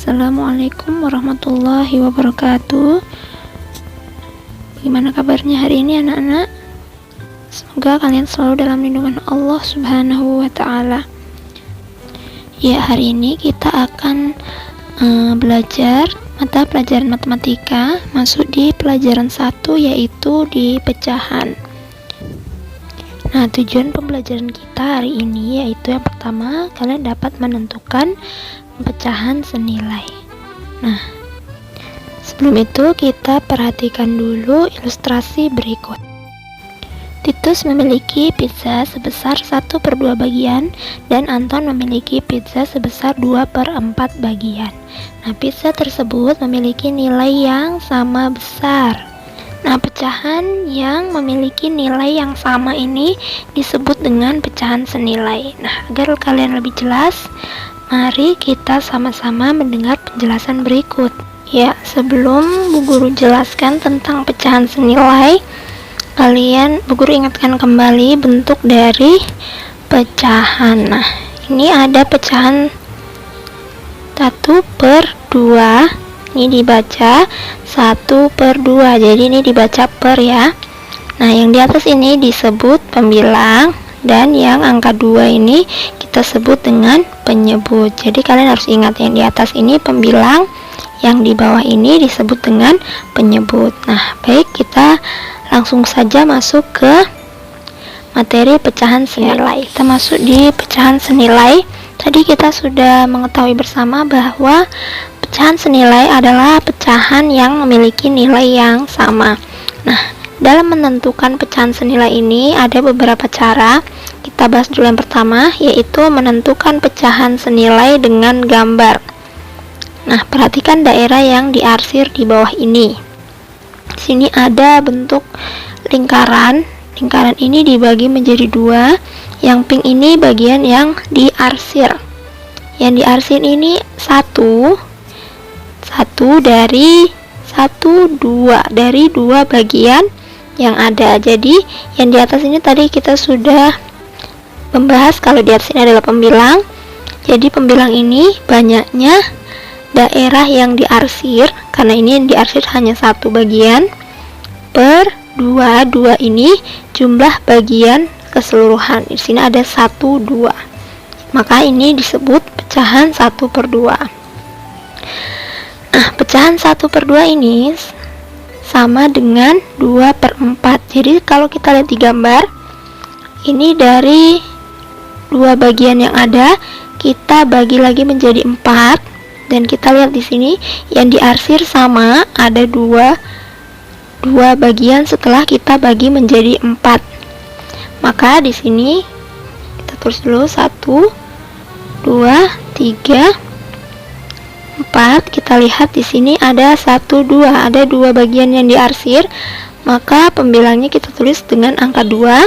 Assalamualaikum warahmatullahi wabarakatuh. Bagaimana kabarnya hari ini anak-anak? Semoga kalian selalu dalam lindungan Allah Subhanahu wa ta'ala. Ya, hari ini kita akan belajar mata pelajaran matematika, masuk di pelajaran 1, yaitu di pecahan. Nah, tujuan pembelajaran kita hari ini yaitu yang pertama, kalian dapat menentukan pecahan senilai. Nah, sebelum itu kita perhatikan dulu ilustrasi berikut. Titus memiliki pizza sebesar 1/2 bagian dan Anton memiliki pizza sebesar 2/4 bagian. Nah, pizza tersebut memiliki nilai yang sama besar. Nah, pecahan yang memiliki nilai yang sama ini disebut dengan pecahan senilai. Nah, agar kalian lebih jelas, mari kita sama-sama mendengar penjelasan berikut. Ya, sebelum Bu Guru jelaskan tentang pecahan senilai, Bu Guru ingatkan kembali bentuk dari pecahan. Nah, ini ada pecahan 1/2. Ini dibaca 1/2. Jadi ini dibaca per ya. Nah, yang di atas ini disebut pembilang dan yang angka 2 ini kita sebut dengan penyebut. Jadi kalian harus ingat yang di atas ini pembilang, yang di bawah ini disebut dengan penyebut. Nah, baik, kita langsung saja masuk ke materi pecahan senilai. Kita masuk di pecahan senilai. Tadi kita sudah mengetahui bersama bahwa pecahan senilai adalah pecahan yang memiliki nilai yang sama. Nah, dalam menentukan pecahan senilai ini ada beberapa cara. Kita bahas dulu yang pertama, yaitu menentukan pecahan senilai dengan gambar. Nah, perhatikan daerah yang diarsir di bawah ini. Di sini ada bentuk lingkaran. Lingkaran ini dibagi menjadi 2. Yang pink ini bagian yang diarsir. Yang diarsir ini 1 dari 2 bagian yang ada. Jadi yang di atas ini tadi kita sudah membahas kalau di atas ini adalah pembilang. Jadi pembilang ini banyaknya daerah yang diarsir, karena ini yang diarsir hanya 1 bagian per 2 ini jumlah bagian keseluruhan. Di sini ada 1, 2. Maka ini disebut pecahan 1/2. Nah, pecahan 1/2 ini sama dengan 2/4. Jadi kalau kita lihat di gambar, ini dari 2 bagian yang ada, kita bagi lagi menjadi 4. Dan kita lihat di sini yang diarsir sama, ada 2 bagian setelah kita bagi menjadi 4. Maka di sini kita tulis dulu 1, 2, 3, 4. Kita lihat di sini ada 1, 2, ada 2 bagian yang diarsir, maka pembilangnya kita tulis dengan angka 2.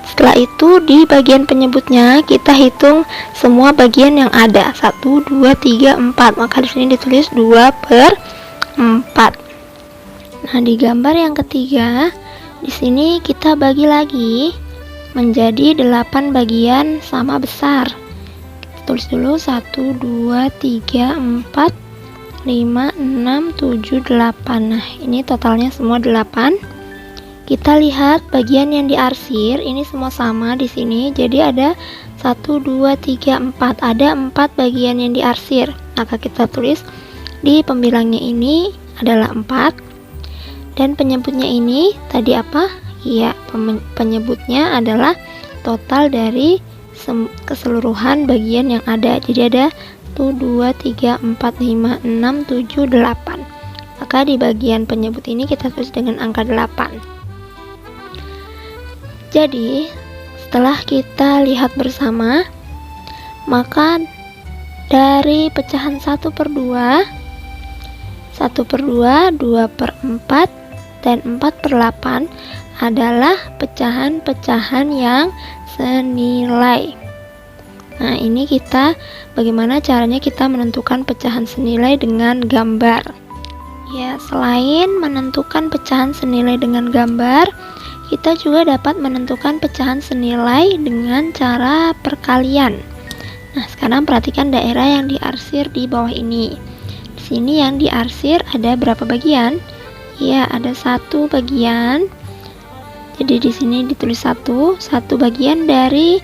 Setelah itu di bagian penyebutnya kita hitung semua bagian yang ada, 1, 2, 3, 4. Maka di sini ditulis 2/4. Nah, di gambar yang ketiga, di sini kita bagi lagi menjadi 8 bagian sama besar. Tulis dulu 1, 2, 3, 4, 5, 6, 7, 8. Nah, ini totalnya semua 8. Kita lihat bagian yang diarsir ini semua sama di sini. Jadi ada 1, 2, 3, 4. Ada 4 bagian yang diarsir. Maka kita tulis di pembilangnya ini adalah 4. Dan penyebutnya ini tadi apa? Ya, penyebutnya adalah total dari keseluruhan bagian yang ada. Jadi ada 1, 2, 3, 4, 5, 6, 7, 8. Maka di bagian penyebut ini kita tulis dengan angka 8. Jadi setelah kita lihat bersama, maka dari pecahan 1/2, 2/4, dan 4/8 adalah pecahan-pecahan yang senilai. Nah, ini bagaimana caranya kita menentukan pecahan senilai dengan gambar. Ya, selain menentukan pecahan senilai dengan gambar, kita juga dapat menentukan pecahan senilai dengan cara perkalian. Nah, sekarang perhatikan daerah yang diarsir di bawah ini. Di sini yang diarsir ada berapa bagian? Ya, ada satu bagian. Jadi di sini ditulis satu bagian dari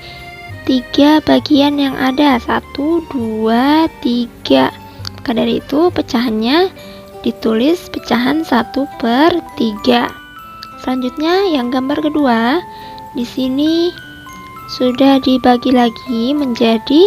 3 bagian yang ada. 1, 2, 3. Maka dari itu pecahannya ditulis pecahan 1/3. Selanjutnya yang gambar kedua, di sini sudah dibagi lagi menjadi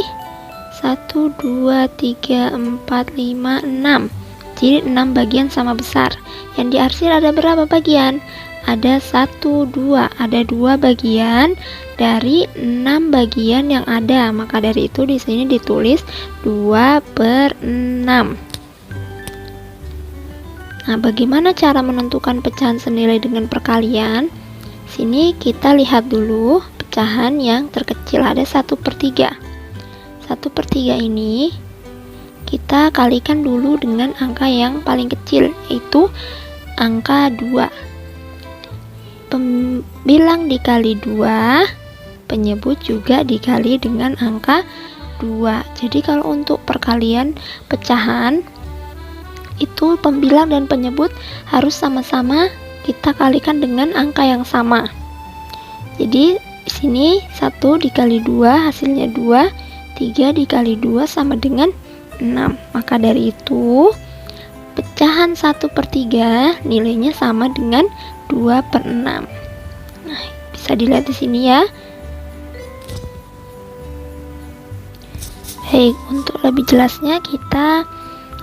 1, 2, 3, 4, 5, 6. Jadi 6 bagian sama besar. Yang diarsir ada berapa bagian? Ada 1, 2. Ada 2 bagian dari 6 bagian yang ada. Maka dari itu di sini ditulis 2/6. Nah, bagaimana cara menentukan pecahan senilai dengan perkalian? Sini kita lihat dulu pecahan yang terkecil, ada 1/3. 1/3 ini kita kalikan dulu dengan angka yang paling kecil, yaitu angka 2. Pembilang dikali 2, penyebut juga dikali dengan angka 2. Jadi kalau untuk perkalian pecahan itu pembilang dan penyebut harus sama-sama kita kalikan dengan angka yang sama. Jadi di sini 1 dikali 2 hasilnya 2, 3 dikali 2 sama dengan 6. Maka dari itu pecahan 1/3 nilainya sama dengan 2/6. Nah, bisa dilihat di sini ya. Baik, untuk lebih jelasnya kita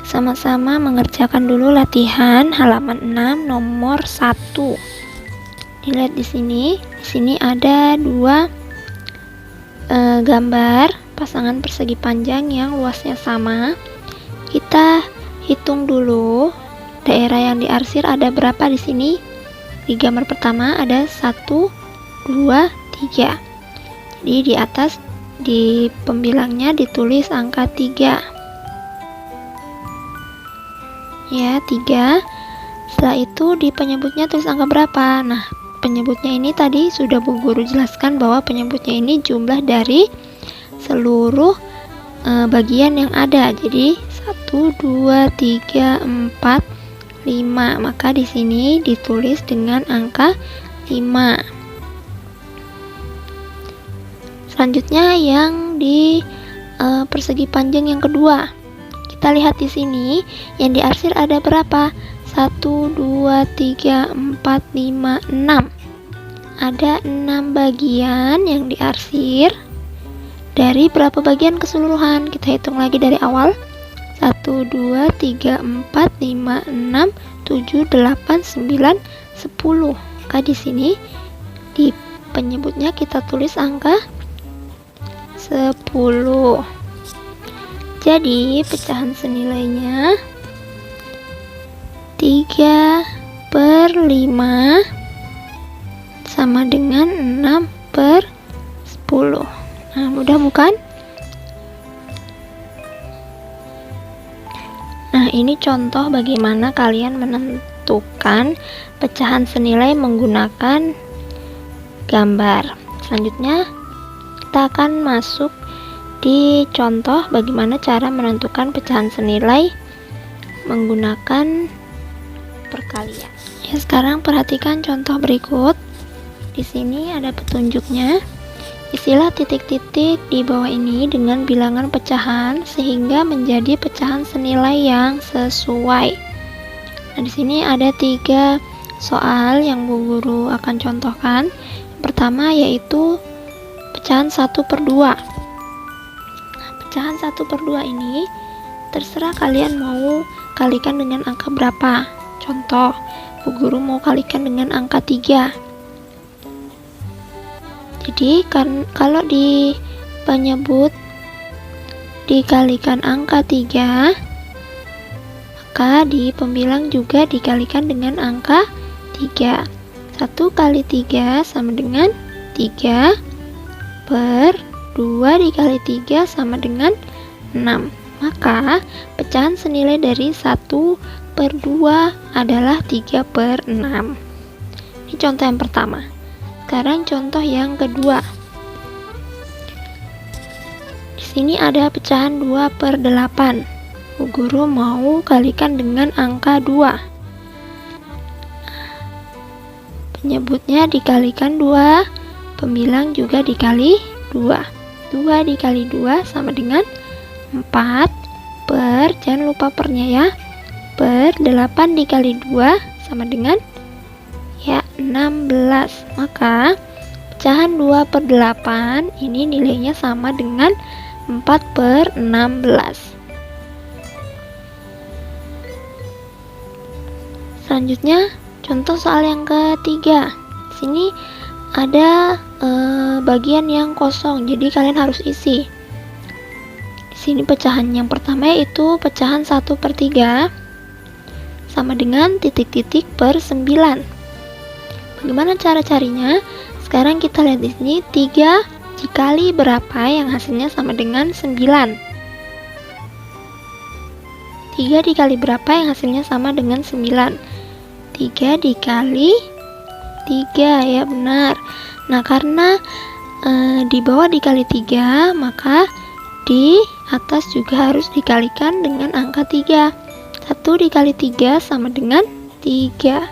sama-sama mengerjakan dulu latihan halaman 6 nomor 1. Dilihat di sini. Di sini ada 2 gambar pasangan persegi panjang yang luasnya sama. Kita hitung dulu daerah yang diarsir ada berapa di sini. Di gambar pertama ada 1, 2, 3. Jadi di atas di pembilangnya ditulis angka 3. Ya, 3. Setelah itu di penyebutnya tulis angka berapa? Nah, penyebutnya ini tadi sudah Bu Guru jelaskan bahwa penyebutnya ini jumlah dari seluruh bagian yang ada. Jadi 1, 2, 3, 4, 5. Maka di sini ditulis dengan angka 5. Selanjutnya yang di persegi panjang yang kedua. Kita lihat di sini yang diarsir ada berapa? 1, 2, 3, 4, 5, 6. Ada 6 bagian yang diarsir. Dari berapa bagian keseluruhan? Kita hitung lagi dari awal. 1, 2, 3, 4, 5, 6, 7, 8, 9, 10. Maka di sini di penyebutnya kita tulis angka 10. Jadi pecahan senilainya 3/5 sama dengan 6/10. Nah, mudah bukan? Nah, ini contoh bagaimana kalian menentukan pecahan senilai menggunakan gambar. Selanjutnya kita akan masuk di contoh bagaimana cara menentukan pecahan senilai menggunakan perkalian. Ya, sekarang perhatikan contoh berikut. Di sini ada petunjuknya. Isilah titik-titik di bawah ini dengan bilangan pecahan sehingga menjadi pecahan senilai yang sesuai. Nah, di sini ada 3 soal yang Bu Guru akan contohkan. Yang pertama yaitu pecahan 1/2. Pecahan 1/2 ini terserah kalian mau kalikan dengan angka berapa. Contoh, Bu Guru mau kalikan dengan angka 3. Jadi kalau di penyebut dikalikan angka 3, maka di pembilang juga dikalikan dengan angka 3. 1 kali 3 sama dengan 3 per 2 dikali 3 sama dengan 6. Maka pecahan senilai dari 1/2 adalah 3/6. Ini contoh yang pertama. Sekarang contoh yang kedua. Di sini ada pecahan 2/8. Bu Guru mau kalikan dengan angka 2. Penyebutnya dikalikan 2, pembilang juga dikali 2. 2 dikali 2 sama dengan 4 per, jangan lupa pernya ya, per 8 dikali 2 sama dengan ya 16. Maka pecahan 2/8 ini nilainya sama dengan 4/16. Selanjutnya contoh soal yang ketiga. Sini ada bagian yang kosong, jadi kalian harus isi. Di sini pecahan yang pertama yaitu pecahan 1/3 sama dengan titik-titik per 9. Bagaimana cara carinya? Sekarang kita lihat di sini 3 dikali berapa yang hasilnya sama dengan 9. 3 dikali berapa yang hasilnya sama dengan 9? 3 dikali 3, ya benar. Nah, karena di bawah dikali 3, maka di atas juga harus dikalikan dengan angka 3. 1 dikali 3 sama dengan 3.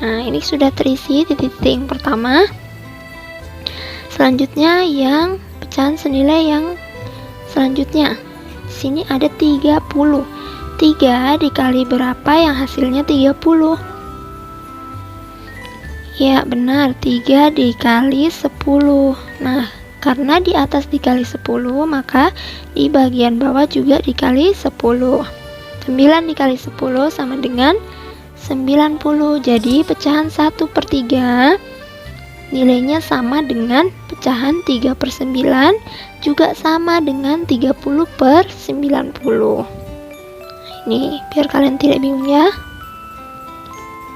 Nah, ini sudah terisi titik-titik yang pertama. Selanjutnya yang pecahan senilai yang selanjutnya. Di sini ada 30. 3 dikali berapa yang hasilnya 30? Ya benar, 3 dikali 10. Nah, karena di atas dikali 10, maka di bagian bawah juga dikali 10. 9 dikali 10 sama dengan 90. Jadi pecahan 1/3 nilainya sama dengan pecahan 3/9, juga sama dengan 30/90. Ini biar kalian tidak bingung ya.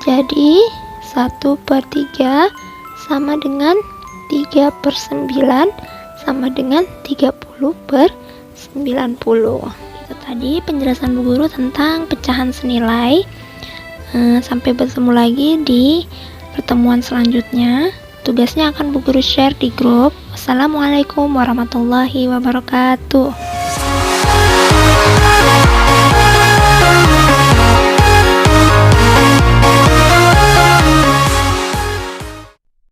Jadi 1/3 sama dengan 3/9 sama dengan 30/90. Itu tadi penjelasan Bu Guru tentang pecahan senilai. Sampai bertemu lagi di pertemuan selanjutnya. Tugasnya akan Bu Guru share di grup. Wassalamualaikum warahmatullahi wabarakatuh.